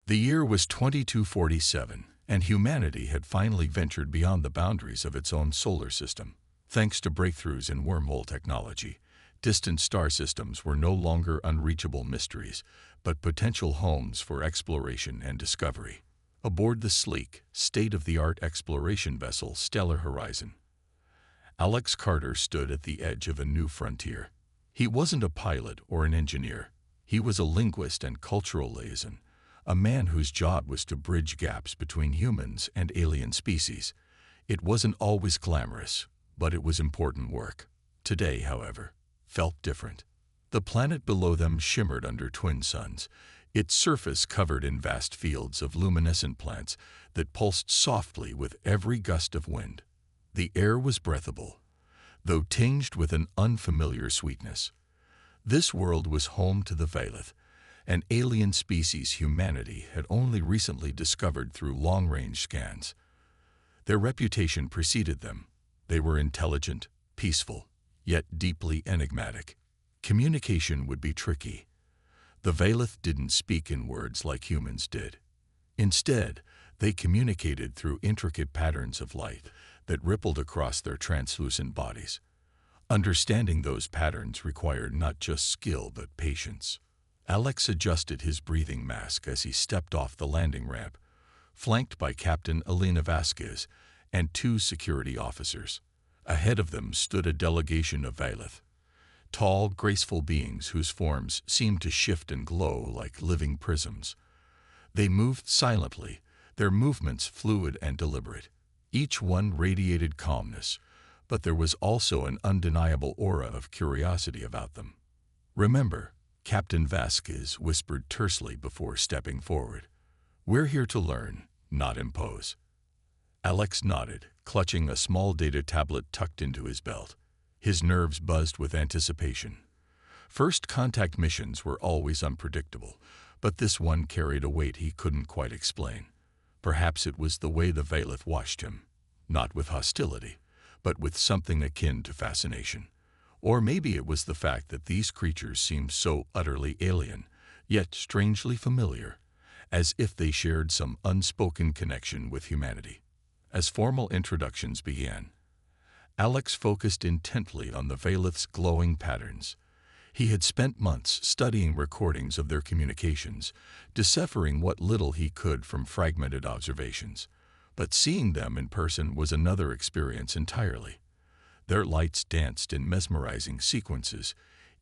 The year was 2247, and humanity had finally ventured beyond the boundaries of its own solar system. Thanks to breakthroughs in wormhole technology, distant star systems were no longer unreachable mysteries, but potential homes for exploration and discovery. Aboard the sleek, state-of-the-art exploration vessel Stellar Horizon, Alex Carter stood at the edge of a new frontier. He wasn't a pilot or an engineer. He was a linguist and cultural liaison, a man whose job was to bridge gaps between humans and alien species. It wasn't always glamorous, but it was important work. Today, however, felt different. The planet below them shimmered under twin suns, its surface covered in vast fields of luminescent plants that pulsed softly with every gust of wind. The air was breathable, though tinged with an unfamiliar sweetness. This world was home to the Vailith, an alien species humanity had only recently discovered through long-range scans. Their reputation preceded them. They were intelligent, peaceful, yet deeply enigmatic. Communication would be tricky. The Vailith didn't speak in words like humans did. Instead, they communicated through intricate patterns of light that rippled across their translucent bodies. Understanding those patterns required not just skill but patience. Alex adjusted his breathing mask as he stepped off the landing ramp, flanked by Captain Elena Vasquez and two security officers. Ahead of them stood a delegation of Vailith, tall, graceful beings whose forms seemed to shift and glow like living prisms. They moved silently, their movements fluid and deliberate. Each one radiated calmness, but there was also an undeniable aura of curiosity about them. "Remember," Captain Vasquez whispered tersely before stepping forward, "we're here to learn, not impose." Alex nodded, clutching a small data tablet tucked into his belt. His nerves buzzed with anticipation. First contact missions were always unpredictable, but this one carried a weight he couldn't quite explain. Perhaps it was the way the Vailith watched him, not with hostility, but with something akin to fascination. Or maybe it was the fact that these creatures seemed so utterly alien, yet strangely familiar, as if they shared some unspoken connection with humanity. As formal introductions began, Alex focused intently on the Vailith's glowing patterns. He had spent months studying recordings of their communications, deciphering what little he could from fragmented observations. But seeing them in person was another experience entirely. Their lights danced in mesmerizing sequences,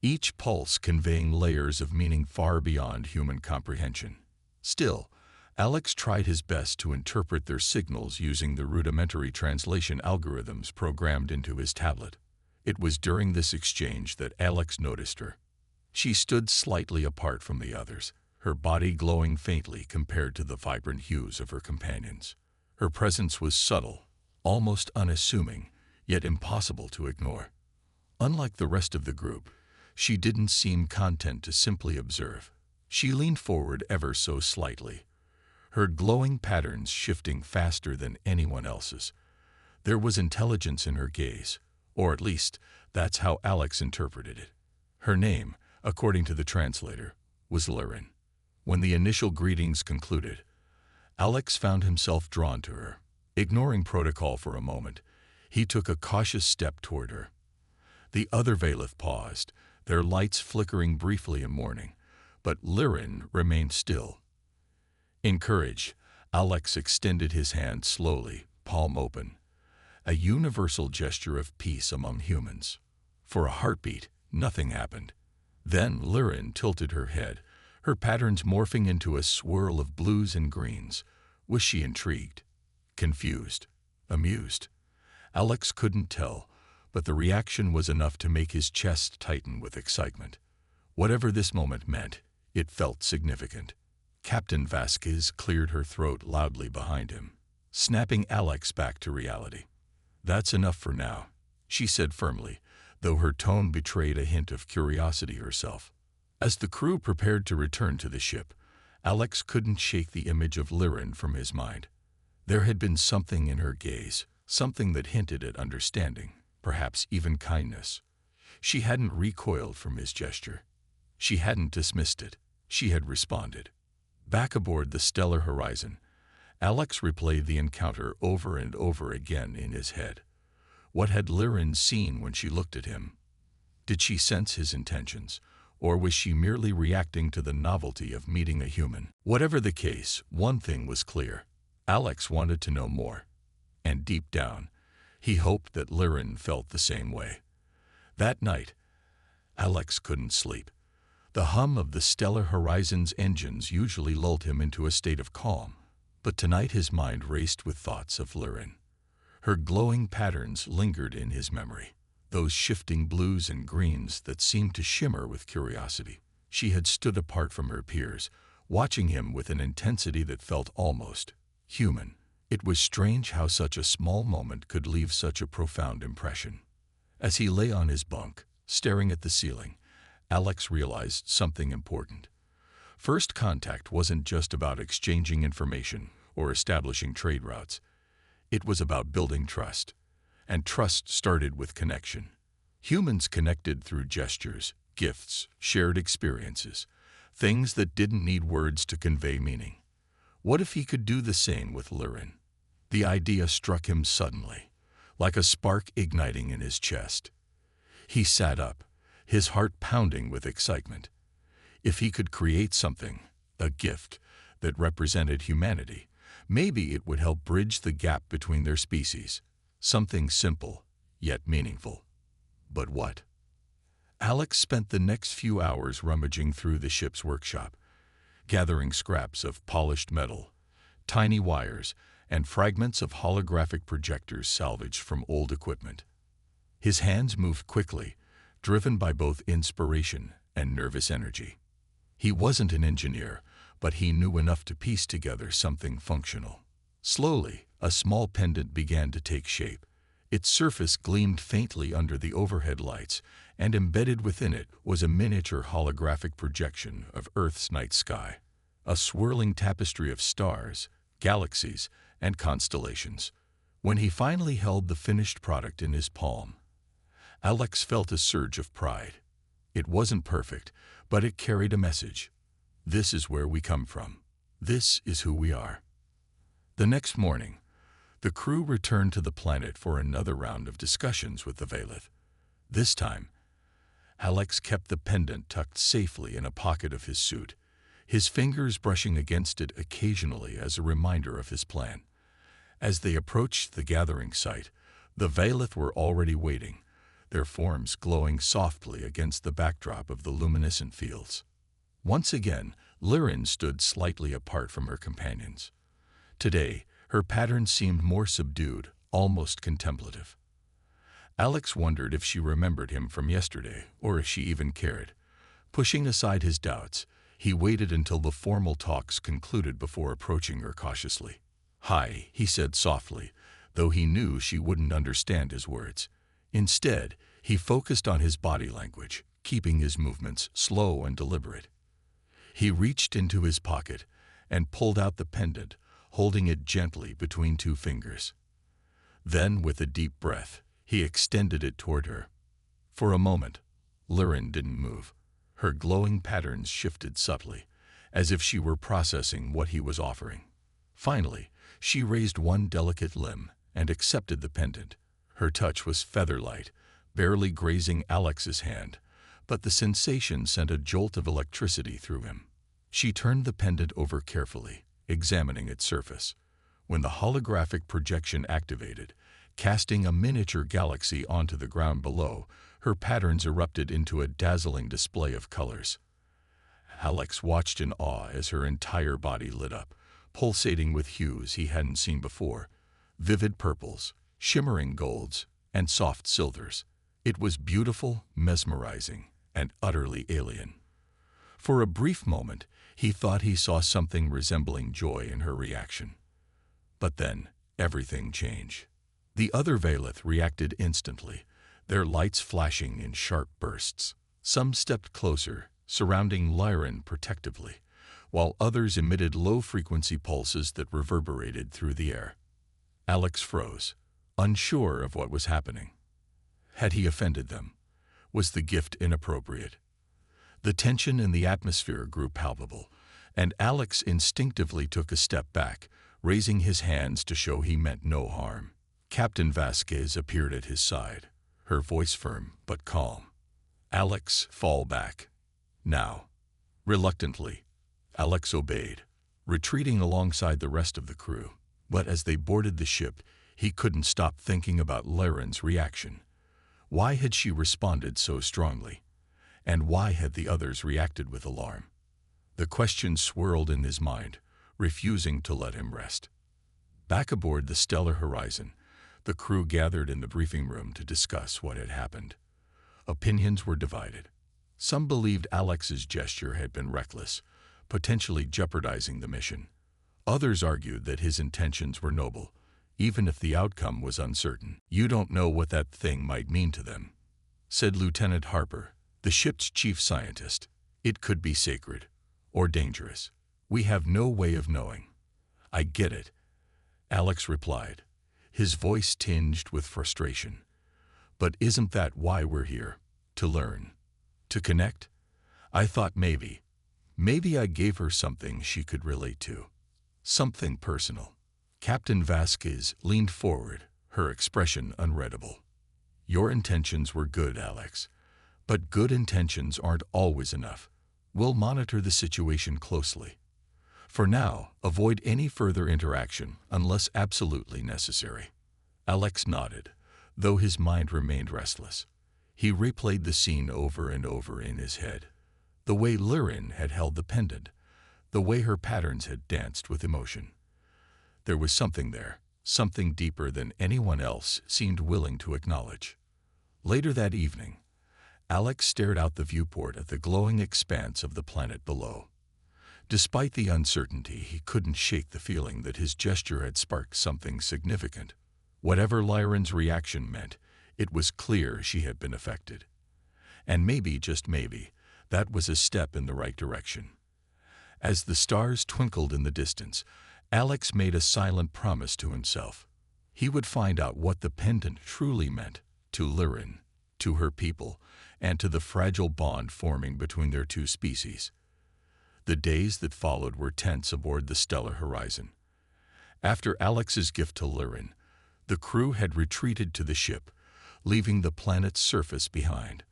each pulse conveying layers of meaning far beyond human comprehension. Still, Alex tried his best to interpret their signals using the rudimentary translation algorithms programmed into his tablet. It was during this exchange that Alex noticed her. She stood slightly apart from the others, her body glowing faintly compared to the vibrant hues of her companions. Her presence was subtle, almost unassuming, yet impossible to ignore. Unlike the rest of the group, she didn't seem content to simply observe. She leaned forward ever so slightly, her glowing patterns shifting faster than anyone else's. There was intelligence in her gaze, or at least that's how Alex interpreted it. Her name, according to the translator, was Lirin. When the initial greetings concluded, Alex found himself drawn to her. Ignoring protocol for a moment, he took a cautious step toward her. The other Vailith paused, their lights flickering briefly in mourning, but Lirin remained still. Encouraged, Alex extended his hand slowly, palm open, a universal gesture of peace among humans. For a heartbeat, nothing happened. Then Lirin tilted her head, her patterns morphing into a swirl of blues and greens. Was she intrigued? Confused? Amused? Alex couldn't tell, but the reaction was enough to make his chest tighten with excitement. Whatever this moment meant, it felt significant. Captain Vasquez cleared her throat loudly behind him, snapping Alex back to reality. "That's enough for now," she said firmly, though her tone betrayed a hint of curiosity herself. As the crew prepared to return to the ship, Alex couldn't shake the image of Lirin from his mind. There had been something in her gaze, something that hinted at understanding, perhaps even kindness. She hadn't recoiled from his gesture. She hadn't dismissed it. She had responded. Back aboard the Stellar Horizon, Alex replayed the encounter over and over again in his head. What had Liren seen when she looked at him? Did she sense his intentions, or was she merely reacting to the novelty of meeting a human? Whatever the case, one thing was clear. Alex wanted to know more. And deep down, he hoped that Liren felt the same way. That night, Alex couldn't sleep. The hum of the Stellar Horizon's engines usually lulled him into a state of calm, but tonight his mind raced with thoughts of Liren. Her glowing patterns lingered in his memory, those shifting blues and greens that seemed to shimmer with curiosity. She had stood apart from her peers, watching him with an intensity that felt almost human. It was strange how such a small moment could leave such a profound impression. As he lay on his bunk, staring at the ceiling, Alex realized something important. First contact wasn't just about exchanging information or establishing trade routes. It was about building trust. And trust started with connection. Humans connected through gestures, gifts, shared experiences, things that didn't need words to convey meaning. What if he could do the same with Liren? The idea struck him suddenly, like a spark igniting in his chest. He sat up, his heart pounding with excitement. If he could create something, a gift, that represented humanity, maybe it would help bridge the gap between their species. Something simple, yet meaningful. But what? Alex spent the next few hours rummaging through the ship's workshop, gathering scraps of polished metal, tiny wires, and fragments of holographic projectors salvaged from old equipment. His hands moved quickly, driven by both inspiration and nervous energy. He wasn't an engineer, but he knew enough to piece together something functional. Slowly, a small pendant began to take shape. Its surface gleamed faintly under the overhead lights, and embedded within it was a miniature holographic projection of Earth's night sky, a swirling tapestry of stars, galaxies, and constellations. When he finally held the finished product in his palm, Alex felt a surge of pride. It wasn't perfect, but it carried a message. This is where we come from. This is who we are. The next morning, the crew returned to the planet for another round of discussions with the Valeth. This time, Alex kept the pendant tucked safely in a pocket of his suit, his fingers brushing against it occasionally as a reminder of his plan. As they approached the gathering site, the Valeth were already waiting, their forms glowing softly against the backdrop of the luminescent fields. Once again, Liren stood slightly apart from her companions. Today, her pattern seemed more subdued, almost contemplative. Alex wondered if she remembered him from yesterday, or if she even cared. Pushing aside his doubts, he waited until the formal talks concluded before approaching her cautiously. "Hi," he said softly, though he knew she wouldn't understand his words. Instead, he focused on his body language, keeping his movements slow and deliberate. He reached into his pocket and pulled out the pendant, holding it gently between two fingers. Then, with a deep breath, he extended it toward her. For a moment, Liren didn't move. Her glowing patterns shifted subtly, as if she were processing what he was offering. Finally, she raised one delicate limb and accepted the pendant. Her touch was feather-light, barely grazing Alex's hand, but the sensation sent a jolt of electricity through him. She turned the pendant over carefully, examining its surface. When the holographic projection activated, casting a miniature galaxy onto the ground below, her patterns erupted into a dazzling display of colors. Alex watched in awe as her entire body lit up, pulsating with hues he hadn't seen before, vivid purples, shimmering golds, and soft silvers. It was beautiful, mesmerizing, and utterly alien. For a brief moment, he thought he saw something resembling joy in her reaction. But then, everything changed. The other Valeth reacted instantly, their lights flashing in sharp bursts. Some stepped closer, surrounding Liren protectively, while others emitted low-frequency pulses that reverberated through the air. Alex froze, unsure of what was happening. Had he offended them? Was the gift inappropriate? The tension in the atmosphere grew palpable, And Alex instinctively took a step back, raising his hands to show he meant no harm. Captain Vasquez appeared at his side, her voice firm but calm. "Alex, fall back. Now." Reluctantly, Alex obeyed, retreating alongside the rest of the crew. But as they boarded the ship, he couldn't stop thinking about Laren's reaction. Why had she responded so strongly? And why had the others reacted with alarm? The question swirled in his mind, refusing to let him rest. Back aboard the Stellar Horizon, the crew gathered in the briefing room to discuss what had happened. Opinions were divided. Some believed Alex's gesture had been reckless, potentially jeopardizing the mission. Others argued that his intentions were noble, even if the outcome was uncertain. "You don't know what that thing might mean to them," said Lieutenant Harper, the ship's chief scientist. "It could be sacred, or dangerous. We have no way of knowing." "I get it," Alex replied, his voice tinged with frustration. "But isn't that why we're here? To learn? To connect? I thought maybe I gave her something she could relate to. Something personal." Captain Vasquez leaned forward, her expression unreadable. "Your intentions were good, Alex. But good intentions aren't always enough. We'll monitor the situation closely. For now, avoid any further interaction unless absolutely necessary." Alex nodded, though his mind remained restless. He replayed the scene over and over in his head. The way Laren had held the pendant, the way her patterns had danced with emotion. There was something there, something deeper than anyone else seemed willing to acknowledge. Later that evening, Alex stared out the viewport at the glowing expanse of the planet below. Despite the uncertainty, he couldn't shake the feeling that his gesture had sparked something significant. Whatever Laren's reaction meant, it was clear she had been affected. And maybe, just maybe, that was a step in the right direction. As the stars twinkled in the distance, Alex made a silent promise to himself. He would find out what the pendant truly meant to Laren, to her people, and to the fragile bond forming between their two species. The days that followed were tense aboard the Stellar Horizon. After Alex's gift to Laren, the crew had retreated to the ship, leaving the planet's surface behind.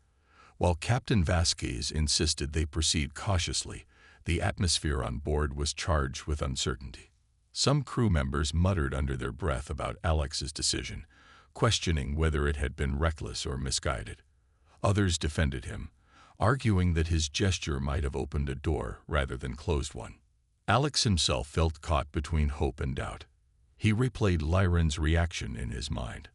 While Captain Vasquez insisted they proceed cautiously, the atmosphere on board was charged with uncertainty. Some crew members muttered under their breath about Alex's decision, questioning whether it had been reckless or misguided. Others defended him, arguing that his gesture might have opened a door rather than closed one. Alex himself felt caught between hope and doubt. He replayed Laren's reaction in his mind.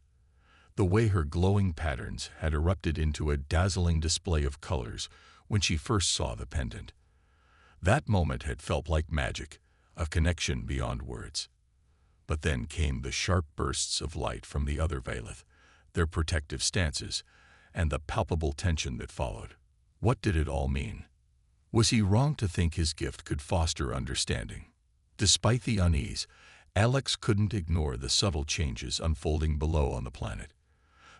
The way her glowing patterns had erupted into a dazzling display of colors when she first saw the pendant. That moment had felt like magic, a connection beyond words. But then came the sharp bursts of light from the other Valeth, their protective stances, and the palpable tension that followed. What did it all mean? Was he wrong to think his gift could foster understanding? Despite the unease, Alex couldn't ignore the subtle changes unfolding below on the planet.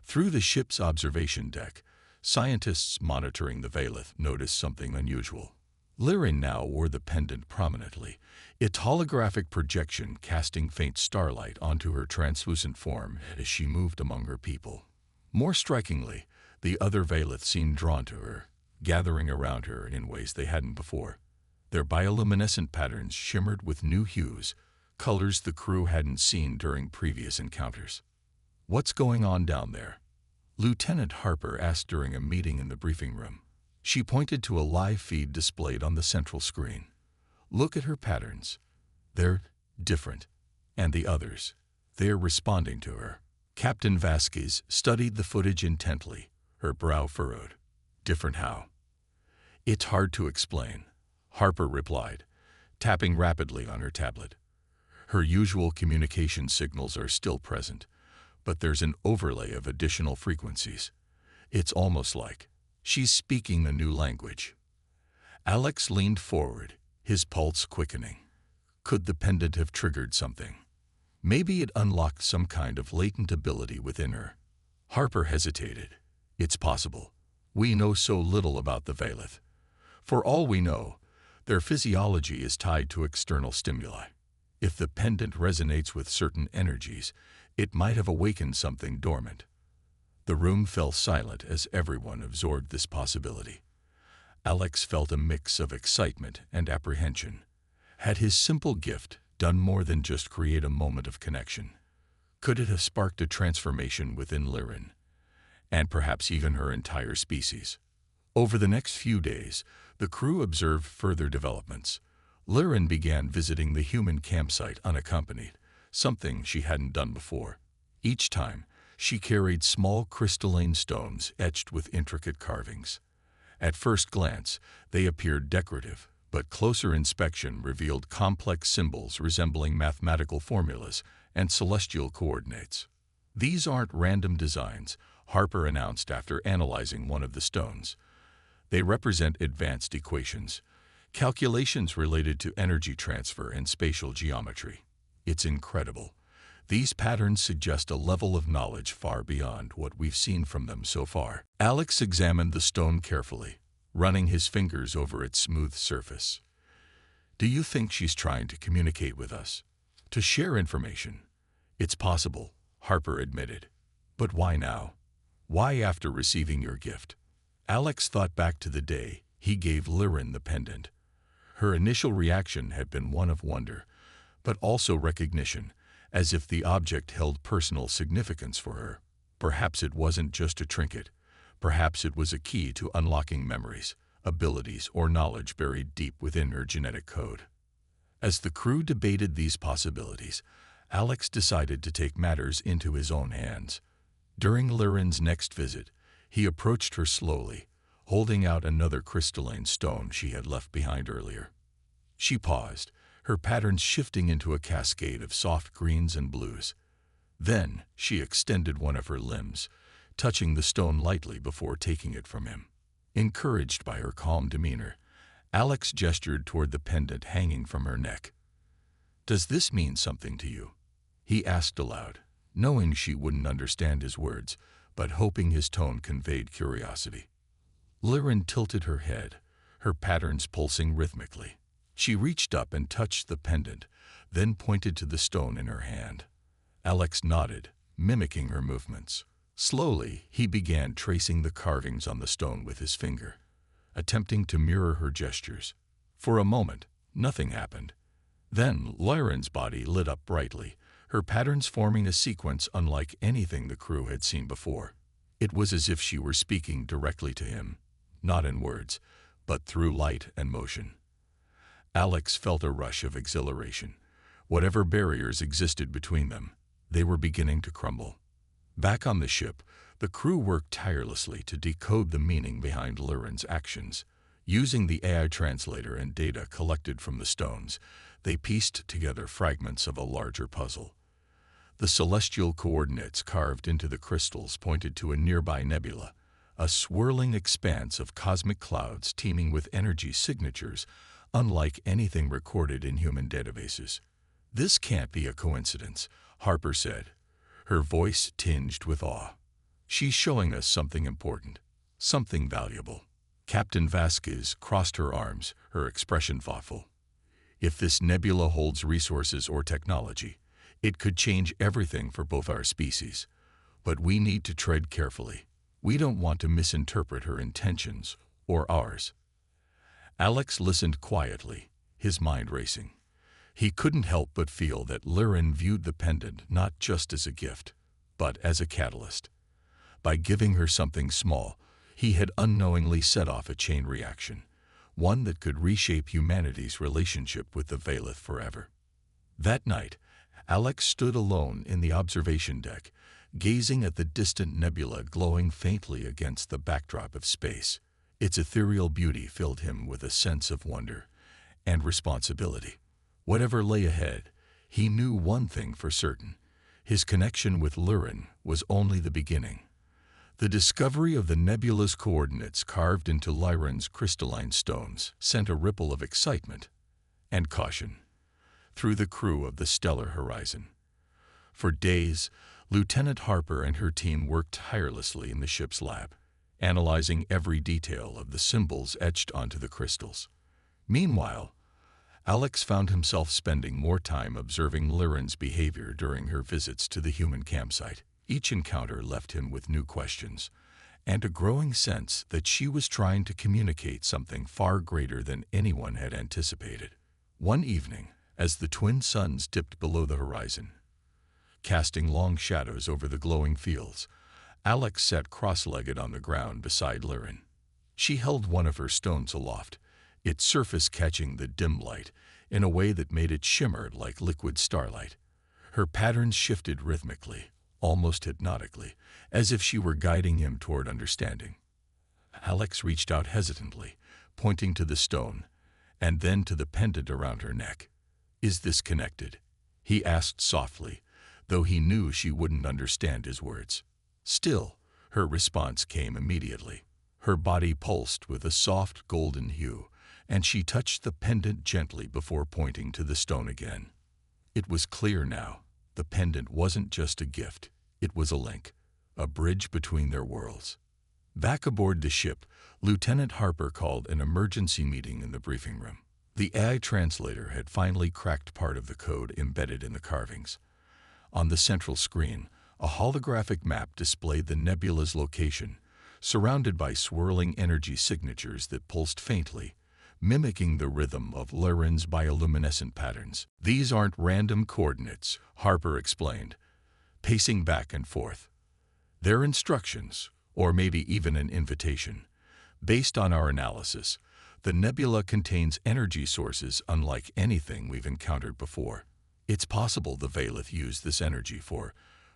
Through the ship's observation deck, scientists monitoring the Valeth noticed something unusual. Laren now wore the pendant prominently, its holographic projection casting faint starlight onto her translucent form as she moved among her people. More strikingly, the other Valeth seemed drawn to her, gathering around her in ways they hadn't before. Their bioluminescent patterns shimmered with new hues, colors the crew hadn't seen during previous encounters. "What's going on down there?" Lieutenant Harper asked during a meeting in the briefing room. She pointed to a live feed displayed on the central screen. "Look at her patterns. They're different. And the others, they're responding to her." Captain Vasquez studied the footage intently, her brow furrowed. "Different how?" "It's hard to explain," Harper replied, tapping rapidly on her tablet. "Her usual communication signals are still present, but there's an overlay of additional frequencies. It's almost like she's speaking a new language." Alex leaned forward, his pulse quickening. Could the pendant have triggered something? Maybe it unlocked some kind of latent ability within her. Harper hesitated. "It's possible. We know so little about the Valeth. For all we know, Their physiology is tied to external stimuli. If the pendant resonates with certain energies, it might have awakened something dormant. The room fell silent as everyone absorbed this possibility. Alex felt a mix of excitement and apprehension. Had his simple gift done more than just create a moment of connection? Could it have sparked a transformation within Liren, and perhaps even her entire species? Over the next few days, the crew observed further developments. Liren began visiting the human campsite unaccompanied, something she hadn't done before. Each time, she carried small crystalline stones etched with intricate carvings. At first glance, they appeared decorative, but closer inspection revealed complex symbols resembling mathematical formulas and celestial coordinates. "These aren't random designs," Harper announced after analyzing one of the stones. "They represent advanced equations, calculations related to energy transfer and spatial geometry. It's incredible. These patterns suggest a level of knowledge far beyond what we've seen from them so far." Alex examined the stone carefully, running his fingers over its smooth surface. "Do you think she's trying to communicate with us? To share information?" "It's possible," Harper admitted. "But why now? Why after receiving your gift?" Alex thought back to the day he gave Liren the pendant. Her initial reaction had been one of wonder, but also recognition, as if the object held personal significance for her. Perhaps it wasn't just a trinket. Perhaps it was a key to unlocking memories, abilities, or knowledge buried deep within her genetic code. As the crew debated these possibilities, Alex decided to take matters into his own hands. During Liren's next visit, he approached her slowly, holding out another crystalline stone she had left behind earlier. She paused, her patterns shifting into a cascade of soft greens and blues. Then she extended one of her limbs, touching the stone lightly before taking it from him. Encouraged by her calm demeanor, Alex gestured toward the pendant hanging from her neck. "Does this mean something to you?" he asked aloud, knowing she wouldn't understand his words, but hoping his tone conveyed curiosity. Liren tilted her head, her patterns pulsing rhythmically. She reached up and touched the pendant, then pointed to the stone in her hand. Alex nodded, mimicking her movements. Slowly, he began tracing the carvings on the stone with his finger, attempting to mirror her gestures. For a moment, nothing happened. Then Liren's body lit up brightly, her patterns forming a sequence unlike anything the crew had seen before. It was as if she were speaking directly to him, not in words, but through light and motion. Alex felt a rush of exhilaration. Whatever barriers existed between them, they were beginning to crumble. Back on the ship, the crew worked tirelessly to decode the meaning behind Liren's actions. Using the AI translator and data collected from the stones, they pieced together fragments of a larger puzzle. The celestial coordinates carved into the crystals pointed to a nearby nebula, a swirling expanse of cosmic clouds teeming with energy signatures unlike anything recorded in human databases. "This can't be a coincidence," Harper said, her voice tinged with awe. "She's showing us something important, something valuable." Captain Vasquez crossed her arms, her expression thoughtful. "If this nebula holds resources or technology, it could change everything for both our species. But we need to tread carefully. We don't want to misinterpret her intentions or ours." Alex listened quietly, his mind racing. He couldn't help but feel that Liren viewed the pendant not just as a gift, but as a catalyst. By giving her something small, he had unknowingly set off a chain reaction, one that could reshape humanity's relationship with the Valeth forever. That night, Alex stood alone in the observation deck, gazing at the distant nebula glowing faintly against the backdrop of space. Its ethereal beauty filled him with a sense of wonder and responsibility. Whatever lay ahead, he knew one thing for certain: his connection with Liren was only the beginning. The discovery of the nebula's coordinates carved into Liren's crystalline stones sent a ripple of excitement and caution through the crew of the Stellar Horizon. For days, Lieutenant Harper and her team worked tirelessly in the ship's lab, analyzing every detail of the symbols etched onto the crystals. Meanwhile, Alex found himself spending more time observing Lyran's behavior during her visits to the human campsite. Each encounter left him with new questions and a growing sense that she was trying to communicate something far greater than anyone had anticipated. One evening, as the twin suns dipped below the horizon, casting long shadows over the glowing fields, Alex sat cross-legged on the ground beside Lyran. She held one of her stones aloft, its surface catching the dim light in a way that made it shimmer like liquid starlight. Her patterns shifted rhythmically, almost hypnotically, as if she were guiding him toward understanding. Alex reached out hesitantly, pointing to the stone, and then to the pendant around her neck. "Is this connected?" he asked softly, though he knew she wouldn't understand his words. Still, her response came immediately. Her body pulsed with a soft golden hue, and she touched the pendant gently before pointing to the stone again. It was clear now. The pendant wasn't just a gift, it was a link, a bridge between their worlds. Back aboard the ship, Lieutenant Harper called an emergency meeting in the briefing room. The AI translator had finally cracked part of the code embedded in the carvings. On the central screen, a holographic map displayed the nebula's location, surrounded by swirling energy signatures that pulsed faintly, mimicking the rhythm of Lyran's bioluminescent patterns. "These aren't random coordinates," Harper explained, pacing back and forth. "They're instructions, or maybe even an invitation. Based on our analysis, the nebula contains energy sources unlike anything we've encountered before. It's possible the Vaylith used this energy for,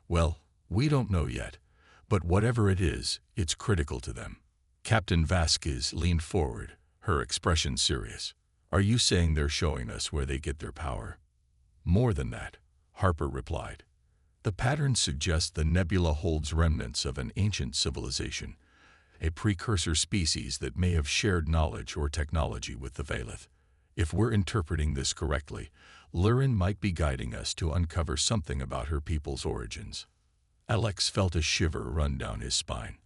well, we don't know yet, but whatever it is, it's critical to them." Captain Vasquez leaned forward, her expression serious. "Are you saying they're showing us where they get their power?" "More than that," Harper replied. "The pattern suggests the nebula holds remnants of an ancient civilization, a precursor species that may have shared knowledge or technology with the Vaylith. If we're interpreting this correctly, Lyran might be guiding us to uncover something about her people's origins." Alex felt a shiver run down his spine.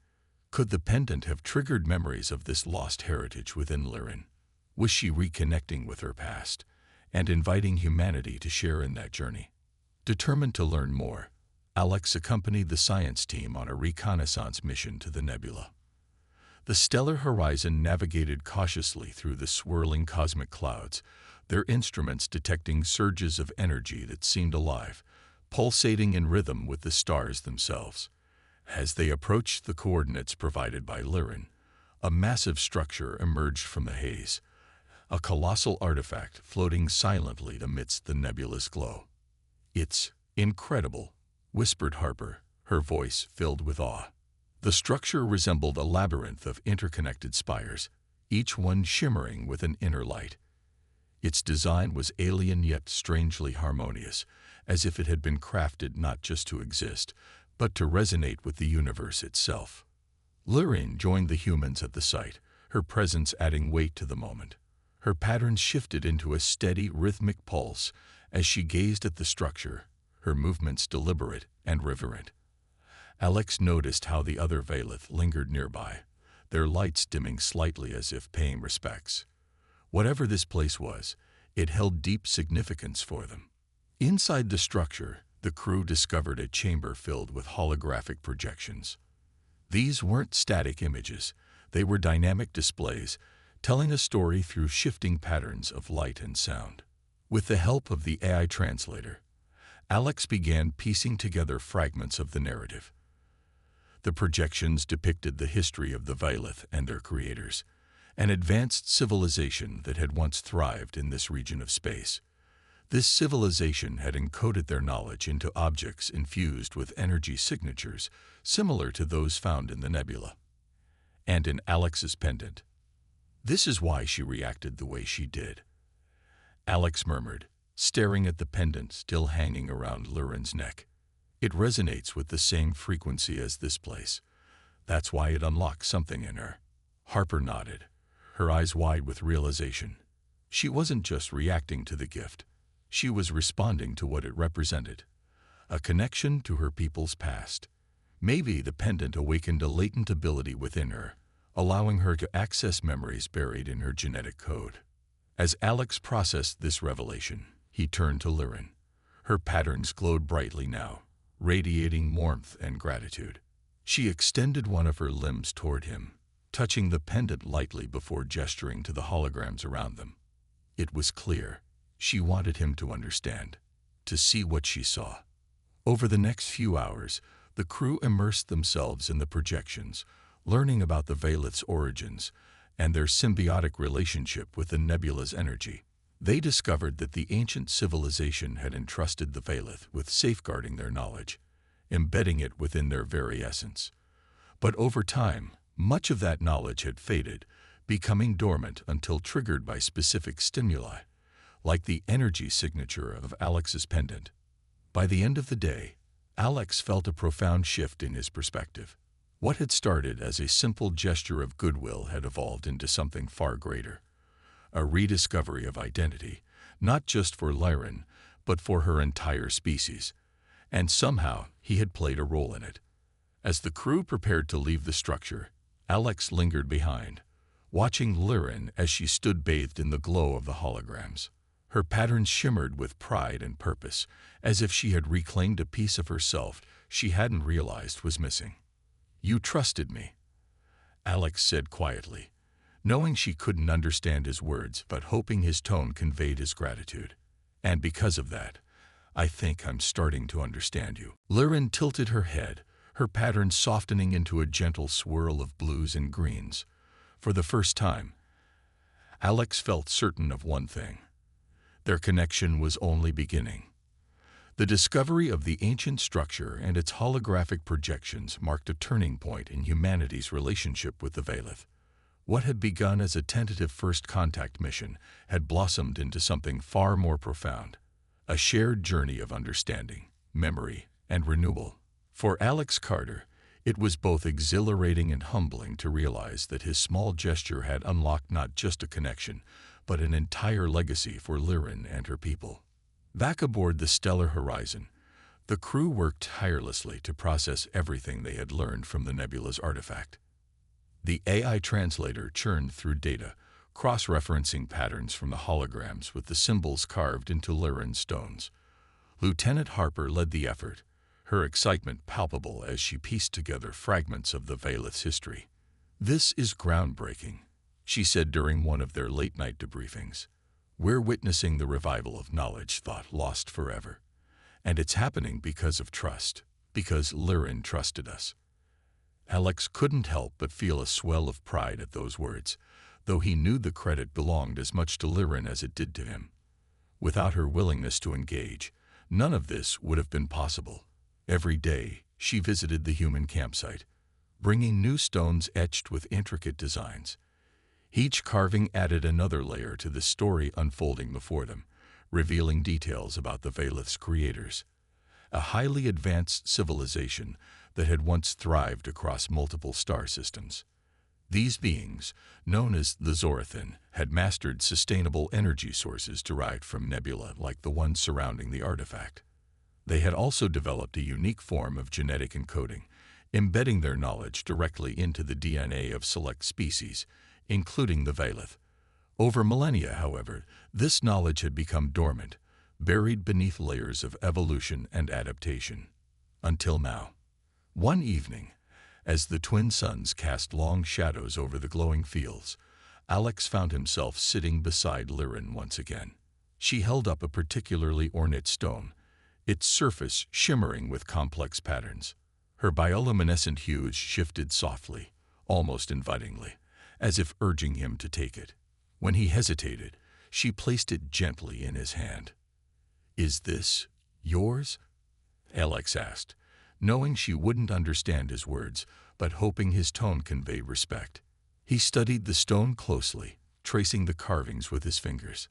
Could the pendant have triggered memories of this lost heritage within Lyran? Was she reconnecting with her past and inviting humanity to share in that journey? Determined to learn more, Alex accompanied the science team on a reconnaissance mission to the nebula. The stellar horizon navigated cautiously through the swirling cosmic clouds, their instruments detecting surges of energy that seemed alive, pulsating in rhythm with the stars themselves. As they approached the coordinates provided by Lyran, a massive structure emerged from the haze, a colossal artifact floating silently amidst the nebulous glow. "It's incredible," whispered Harper, her voice filled with awe. The structure resembled a labyrinth of interconnected spires, each one shimmering with an inner light. Its design was alien yet strangely harmonious, as if it had been crafted not just to exist, but to resonate with the universe itself. Lyran joined the humans at the site, her presence adding weight to the moment. Her patterns shifted into a steady, rhythmic pulse as she gazed at the structure, her movements deliberate and reverent. Alex noticed how the other Vaylith lingered nearby, their lights dimming slightly as if paying respects. Whatever this place was, it held deep significance for them. Inside the structure, the crew discovered a chamber filled with holographic projections. These weren't static images, they were dynamic displays, telling a story through shifting patterns of light and sound. With the help of the AI translator, Alex began piecing together fragments of the narrative. The projections depicted the history of the Vaylith and their creators, an advanced civilization that had once thrived in this region of space. This civilization had encoded their knowledge into objects infused with energy signatures similar to those found in the nebula. And in Alex's pendant. "This is why she reacted the way she did," Alex murmured, staring at the pendant still hanging around Lyran's neck. "It resonates with the same frequency as this place. That's why it unlocked something in her." Harper nodded, her eyes wide with realization. She wasn't just reacting to the gift. She was responding to what it represented, a connection to her people's past. Maybe the pendant awakened a latent ability within her, allowing her to access memories buried in her genetic code. As Alex processed this revelation, he turned to Liren. Her patterns glowed brightly now, radiating warmth and gratitude. She extended one of her limbs toward him, touching the pendant lightly before gesturing to the holograms around them. It was clear. She wanted him to understand, to see what she saw. Over the next few hours, the crew immersed themselves in the projections, learning about the Vaylith's origins and their symbiotic relationship with the nebula's energy. They discovered that the ancient civilization had entrusted the Vaylith with safeguarding their knowledge, embedding it within their very essence. But over time, much of that knowledge had faded, becoming dormant until triggered by specific stimuli, like the energy signature of Alex's pendant. By the end of the day, Alex felt a profound shift in his perspective. What had started as a simple gesture of goodwill had evolved into something far greater, a rediscovery of identity, not just for Liren, but for her entire species. And somehow he had played a role in it. As the crew prepared to leave the structure, Alex lingered behind, watching Liren as she stood bathed in the glow of the holograms. Her patterns shimmered with pride and purpose, as if she had reclaimed a piece of herself she hadn't realized was missing. "You trusted me," Alex said quietly, knowing she couldn't understand his words but hoping his tone conveyed his gratitude. "And because of that, I think I'm starting to understand you." Liren tilted her head, her patterns softening into a gentle swirl of blues and greens. For the first time, Alex felt certain of one thing. Their connection was only beginning. The discovery of the ancient structure and its holographic projections marked a turning point in humanity's relationship with the Vaylith. What had begun as a tentative first contact mission had blossomed into something far more profound, a shared journey of understanding, memory, and renewal. For Alex Carter, it was both exhilarating and humbling to realize that his small gesture had unlocked not just a connection, but an entire legacy for Liren and her people. Back aboard the Stellar Horizon, the crew worked tirelessly to process everything they had learned from the nebula's artifact. The AI translator churned through data, cross-referencing patterns from the holograms with the symbols carved into Liren stones. Lieutenant Harper led the effort, her excitement palpable as she pieced together fragments of the Vaylith's history. "This is groundbreaking," she said during one of their late-night debriefings. "We're witnessing the revival of knowledge thought lost forever. And it's happening because of trust, because Liren trusted us." Alex couldn't help but feel a swell of pride at those words, though he knew the credit belonged as much to Liren as it did to him. Without her willingness to engage, none of this would have been possible. Every day, she visited the human campsite, bringing new stones etched with intricate designs. Each carving added another layer to the story unfolding before them, revealing details about the Vaylith's creators, a highly advanced civilization that had once thrived across multiple star systems. These beings, known as the Zorathan, had mastered sustainable energy sources derived from nebula like the ones surrounding the artifact. They had also developed a unique form of genetic encoding, embedding their knowledge directly into the DNA of select species, including the Vaylith. Over millennia, however, this knowledge had become dormant, buried beneath layers of evolution and adaptation. Until now. One evening, as the twin suns cast long shadows over the glowing fields, Alex found himself sitting beside Liren once again. She held up a particularly ornate stone, its surface shimmering with complex patterns. Her bioluminescent hues shifted softly, almost invitingly, as if urging him to take it. When he hesitated, she placed it gently in his hand. "Is this yours?" Alex asked, knowing she wouldn't understand his words, but hoping his tone conveyed respect. He studied the stone closely, tracing the carvings with his fingers.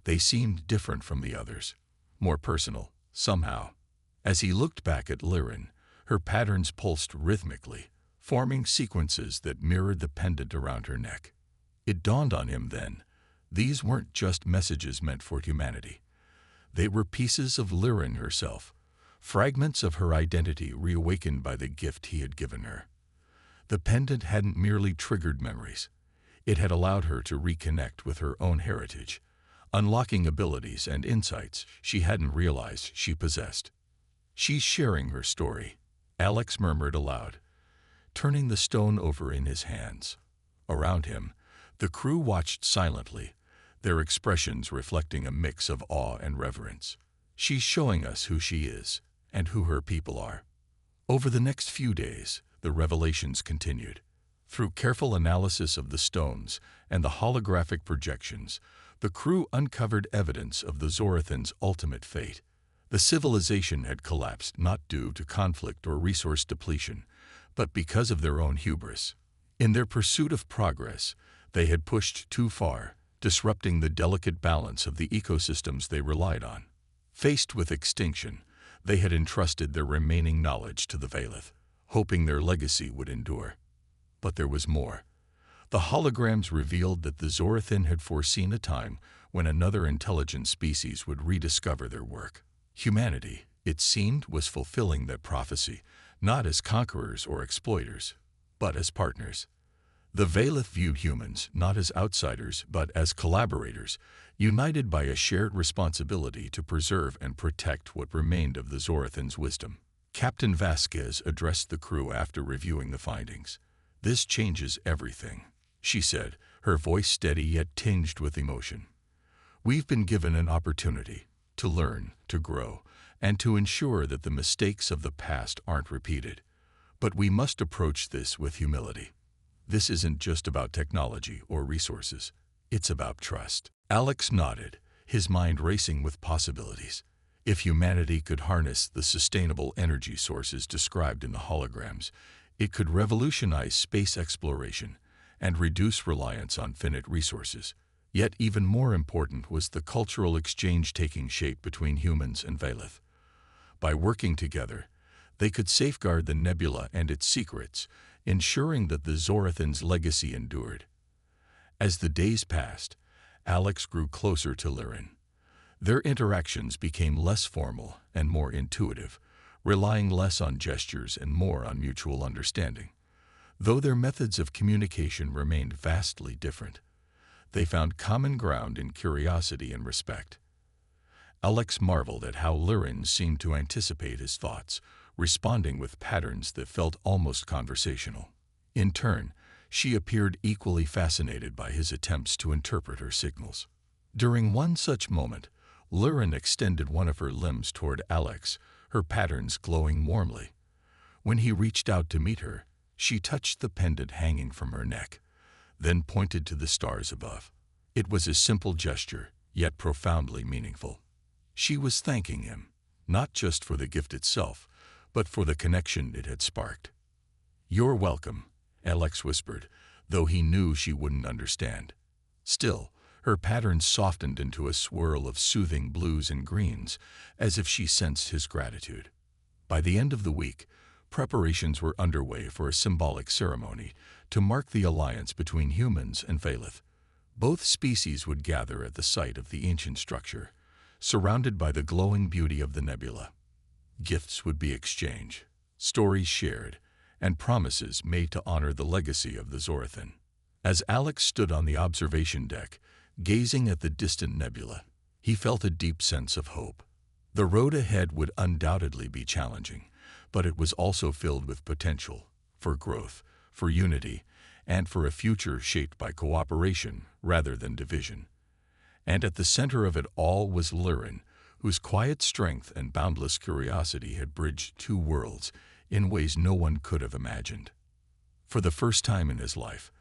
They seemed different from the others, more personal, somehow. As he looked back at Liren, her patterns pulsed rhythmically, forming sequences that mirrored the pendant around her neck. It dawned on him then, these weren't just messages meant for humanity. They were pieces of Liren herself, fragments of her identity reawakened by the gift he had given her. The pendant hadn't merely triggered memories. It had allowed her to reconnect with her own heritage, unlocking abilities and insights she hadn't realized she possessed. "She's sharing her story," Alex murmured aloud, turning the stone over in his hands. Around him, the crew watched silently, their expressions reflecting a mix of awe and reverence. "She's showing us who she is, and who her people are." Over the next few days, the revelations continued. Through careful analysis of the stones and the holographic projections, the crew uncovered evidence of the Zorathan's ultimate fate. The civilization had collapsed not due to conflict or resource depletion, but because of their own hubris. In their pursuit of progress, they had pushed too far, disrupting the delicate balance of the ecosystems they relied on. Faced with extinction, they had entrusted their remaining knowledge to the Vaelith, hoping their legacy would endure. But there was more. The holograms revealed that the Zorathan had foreseen a time when another intelligent species would rediscover their work. Humanity, it seemed, was fulfilling that prophecy, not as conquerors or exploiters, but as partners. The Vaelith viewed humans not as outsiders but as collaborators, united by a shared responsibility to preserve and protect what remained of the Zorathan's wisdom. Captain Vasquez addressed the crew after reviewing the findings. "This changes everything," she said, her voice steady yet tinged with emotion. "We've been given an opportunity to learn, to grow, and to ensure that the mistakes of the past aren't repeated. But we must approach this with humility. This isn't just about technology or resources. It's about trust." Alex nodded, his mind racing with possibilities. If humanity could harness the sustainable energy sources described in the holograms, it could revolutionize space exploration and reduce reliance on finite resources. Yet even more important was the cultural exchange taking shape between humans and Vaelith. By working together, they could safeguard the nebula and its secrets, ensuring that the Zorathan's legacy endured. As the days passed, Alex grew closer to Lyrin. Their interactions became less formal and more intuitive, relying less on gestures and more on mutual understanding. Though their methods of communication remained vastly different, they found common ground in curiosity and respect. Alex marveled at how Lyrin seemed to anticipate his thoughts, responding with patterns that felt almost conversational. In turn, she appeared equally fascinated by his attempts to interpret her signals. During one such moment, Lyrin extended one of her limbs toward Alex, her patterns glowing warmly. When he reached out to meet her, she touched the pendant hanging from her neck, then pointed to the stars above. It was a simple gesture, yet profoundly meaningful. She was thanking him, not just for the gift itself, but for the connection it had sparked. "You're welcome," Alex whispered, though he knew she wouldn't understand. Still, her patterns softened into a swirl of soothing blues and greens, as if she sensed his gratitude. By the end of the week, preparations were underway for a symbolic ceremony to mark the alliance between humans and Vaelith. Both species would gather at the site of the ancient structure, surrounded by the glowing beauty of the nebula. Gifts would be exchanged, stories shared, and promises made to honor the legacy of the Zorathan. As Alex stood on the observation deck, gazing at the distant nebula, he felt a deep sense of hope. The road ahead would undoubtedly be challenging, but it was also filled with potential for growth, for unity, and for a future shaped by cooperation rather than division. And at the center of it all was Lyrin, whose quiet strength and boundless curiosity had bridged two worlds in ways no one could have imagined. For the first time in his life,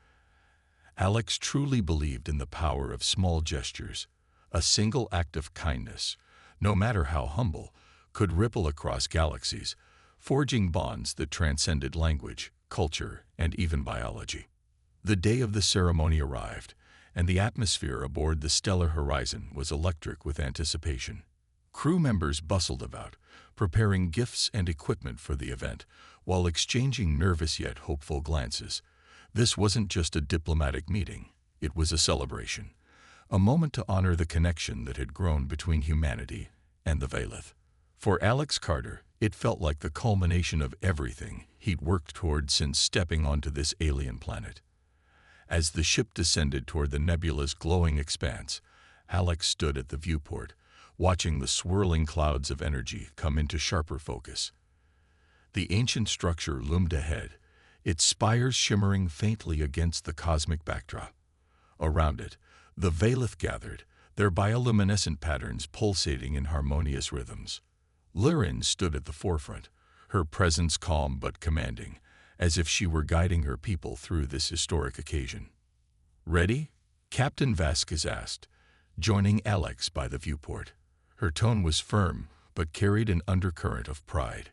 Alex truly believed in the power of small gestures. A single act of kindness, no matter how humble, could ripple across galaxies, forging bonds that transcended language, culture, and even biology. The day of the ceremony arrived, and the atmosphere aboard the stellar horizon was electric with anticipation. Crew members bustled about, preparing gifts and equipment for the event, while exchanging nervous yet hopeful glances. This wasn't just a diplomatic meeting, it was a celebration, a moment to honor the connection that had grown between humanity and the Vaelith. For Alex Carter, it felt like the culmination of everything he'd worked toward since stepping onto this alien planet. As the ship descended toward the nebula's glowing expanse, Alex stood at the viewport, watching the swirling clouds of energy come into sharper focus. The ancient structure loomed ahead, its spires shimmering faintly against the cosmic backdrop. Around it, the Veilith gathered, their bioluminescent patterns pulsating in harmonious rhythms. Lirin stood at the forefront, her presence calm but commanding, as if she were guiding her people through this historic occasion. "Ready?" Captain Vasquez asked, joining Alex by the viewport. Her tone was firm, but carried an undercurrent of pride.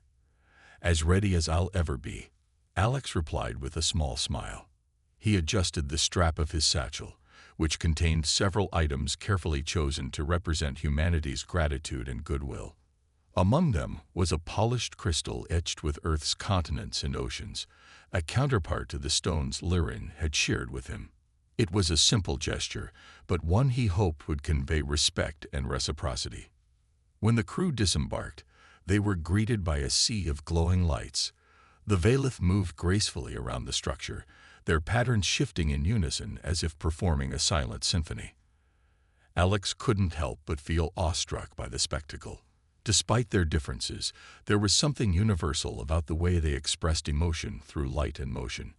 "As ready as I'll ever be," Alex replied with a small smile. He adjusted the strap of his satchel, which contained several items carefully chosen to represent humanity's gratitude and goodwill. Among them was a polished crystal etched with Earth's continents and oceans, a counterpart to the stones Lirin had shared with him. It was a simple gesture, but one he hoped would convey respect and reciprocity. When the crew disembarked, they were greeted by a sea of glowing lights. The Veilith moved gracefully around the structure, their patterns shifting in unison as if performing a silent symphony. Alex couldn't help but feel awestruck by the spectacle. Despite their differences, there was something universal about the way they expressed emotion through light and motion.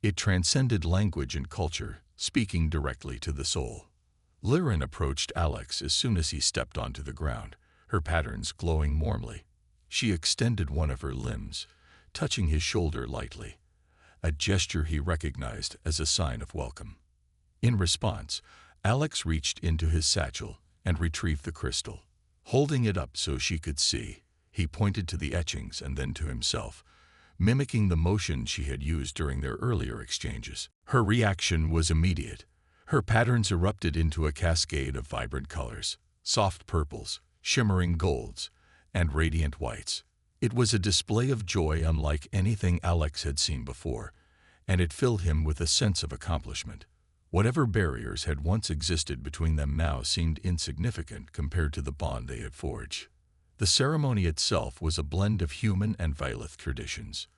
It transcended language and culture, speaking directly to the soul. Lirin approached Alex as soon as he stepped onto the ground, her patterns glowing warmly. She extended one of her limbs, touching his shoulder lightly, a gesture he recognized as a sign of welcome. In response, Alex reached into his satchel and retrieved the crystal. Holding it up so she could see, he pointed to the etchings and then to himself, mimicking the motion she had used during their earlier exchanges. Her reaction was immediate. Her patterns erupted into a cascade of vibrant colors, soft purples, shimmering golds, and radiant whites. It was a display of joy unlike anything Alex had seen before, and it filled him with a sense of accomplishment. Whatever barriers had once existed between them now seemed insignificant compared to the bond they had forged. The ceremony itself was a blend of human and Veilith traditions.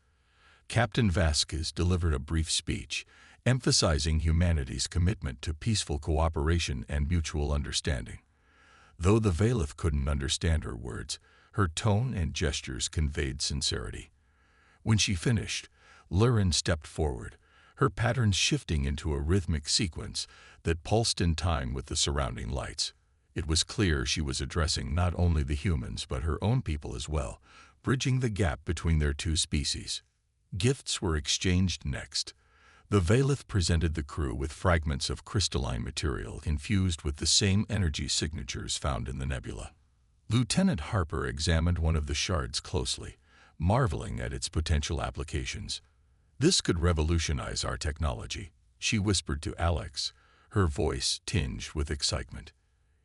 Captain Vasquez delivered a brief speech, emphasizing humanity's commitment to peaceful cooperation and mutual understanding. Though the Veilith couldn't understand her words, her tone and gestures conveyed sincerity. When she finished, Lirin stepped forward, her patterns shifting into a rhythmic sequence that pulsed in time with the surrounding lights. It was clear she was addressing not only the humans but her own people as well, bridging the gap between their two species. Gifts were exchanged next. The Veilith presented the crew with fragments of crystalline material infused with the same energy signatures found in the nebula. Lieutenant Harper examined one of the shards closely, marveling at its potential applications. "This could revolutionize our technology," she whispered to Alex, her voice tinged with excitement.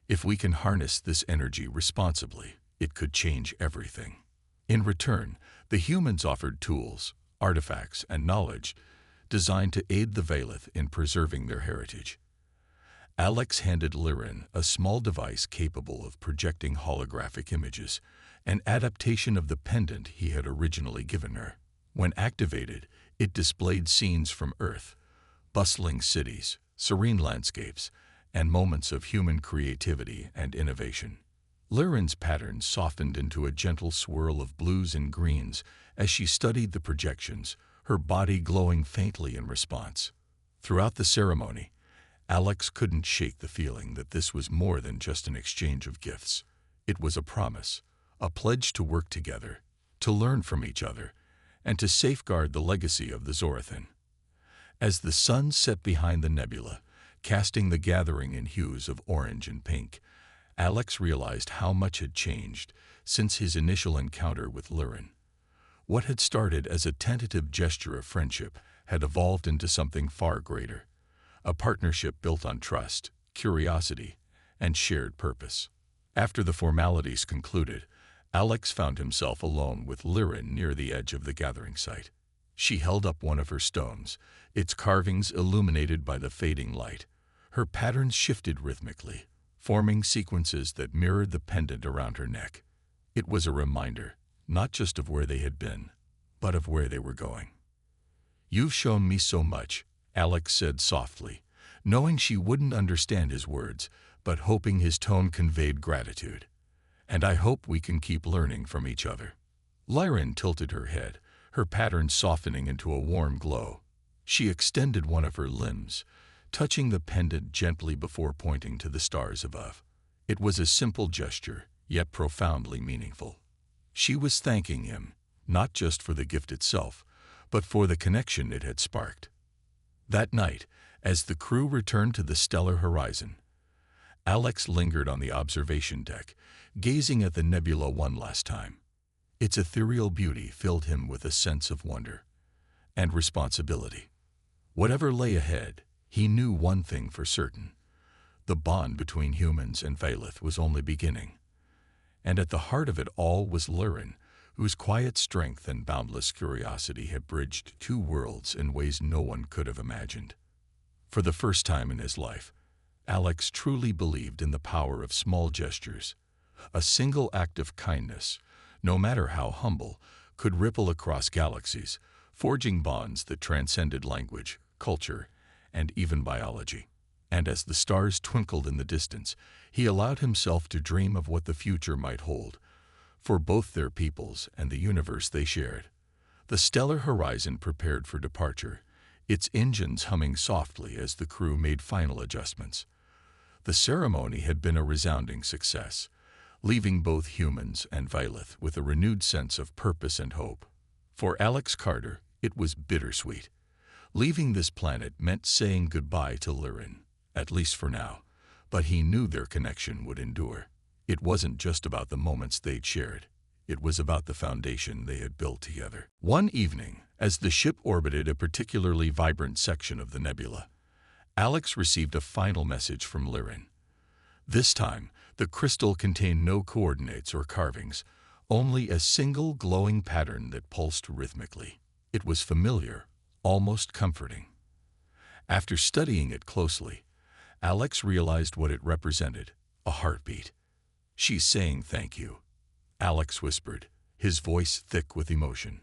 "If we can harness this energy responsibly, it could change everything." In return, the humans offered tools, artifacts, and knowledge designed to aid the Veilith in preserving their heritage. Alex handed Lirin a small device capable of projecting holographic images, an adaptation of the pendant he had originally given her. When activated, it displayed scenes from Earth, bustling cities, serene landscapes, and moments of human creativity and innovation. Lirin's patterns softened into a gentle swirl of blues and greens as she studied the projections, her body glowing faintly in response. Throughout the ceremony, Alex couldn't shake the feeling that this was more than just an exchange of gifts. It was a promise, a pledge to work together, to learn from each other, and to safeguard the legacy of the Zorathan. As the sun set behind the nebula, casting the gathering in hues of orange and pink, Alex realized how much had changed since his initial encounter with Lirin. What had started as a tentative gesture of friendship had evolved into something far greater, a partnership built on trust, curiosity, and shared purpose. After the formalities concluded, Alex found himself alone with Lirin near the edge of the gathering site. She held up one of her stones, its carvings illuminated by the fading light. Her patterns shifted rhythmically, forming sequences that mirrored the pendant around her neck. It was a reminder, not just of where they had been, but of where they were going. "You've shown me so much," Alex said softly, knowing she wouldn't understand his words, but hoping his tone conveyed gratitude. "And I hope we can keep learning from each other." Lyran tilted her head, her pattern softening into a warm glow. She extended one of her limbs, touching the pendant gently before pointing to the stars above. It was a simple gesture, yet profoundly meaningful. She was thanking him, not just for the gift itself, but for the connection it had sparked. That night, as the crew returned to the stellar horizon, Alex lingered on the observation deck, gazing at the nebula one last time. Its ethereal beauty filled him with a sense of wonder and responsibility. Whatever lay ahead, he knew one thing for certain. The bond between humans and Vaylith was only beginning. And at the heart of it all was Lyran, whose quiet strength and boundless curiosity had bridged two worlds in ways no one could have imagined. For the first time in his life, Alex truly believed in the power of small gestures. A single act of kindness, no matter how humble, could ripple across galaxies, forging bonds that transcended language, culture, and even biology. And as the stars twinkled in the distance, he allowed himself to dream of what the future might hold, for both their peoples and the universe they shared. The stellar horizon prepared for departure, its engines humming softly as the crew made final adjustments. The ceremony had been a resounding success, leaving both humans and Vaylith with a renewed sense of purpose and hope. For Alex Carter, it was bittersweet. Leaving this planet meant saying goodbye to Lyran, at least for now, but he knew their connection would endure. It wasn't just about the moments they'd shared. It was about the foundation they had built together. One evening, as the ship orbited a particularly vibrant section of the nebula, Alex received a final message from Lyran. This time, the crystal contained no coordinates or carvings, only a single glowing pattern that pulsed rhythmically. It was familiar, almost comforting. After studying it closely, Alex realized what it represented: a heartbeat. "She's saying thank you," Alex whispered, his voice thick with emotion.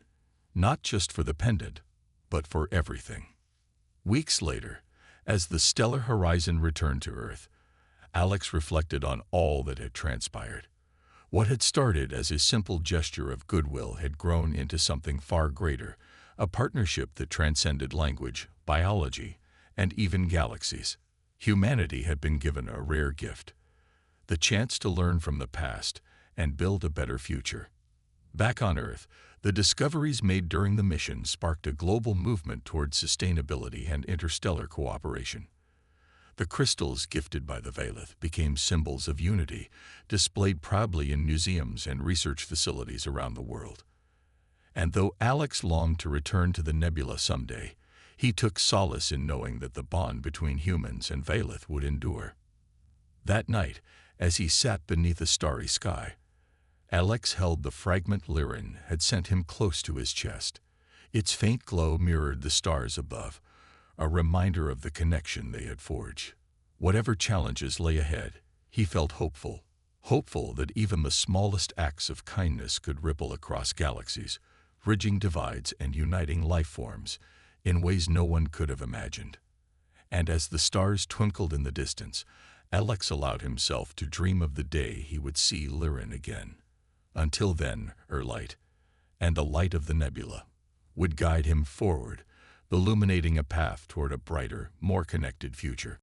Not just for the pendant, but for everything. Weeks later, as the stellar horizon returned to Earth, Alex reflected on all that had transpired. What had started as a simple gesture of goodwill had grown into something far greater, a partnership that transcended language, biology, and even galaxies. Humanity had been given a rare gift: the chance to learn from the past and build a better future. Back on Earth, the discoveries made during the mission sparked a global movement towards sustainability and interstellar cooperation. The crystals gifted by the Vaylith became symbols of unity, displayed proudly in museums and research facilities around the world. And though Alex longed to return to the nebula someday, he took solace in knowing that the bond between humans and Vaylith would endure. That night, as he sat beneath a starry sky, Alex held the fragment Lyran had sent him close to his chest. Its faint glow mirrored the stars above, a reminder of the connection they had forged. Whatever challenges lay ahead, he felt hopeful that even the smallest acts of kindness could ripple across galaxies, bridging divides and uniting life forms in ways no one could have imagined. And as the stars twinkled in the distance, Alex allowed himself to dream of the day he would see Lyran again. Until then, her light, and the light of the nebula, would guide him forward, illuminating a path toward a brighter, more connected future.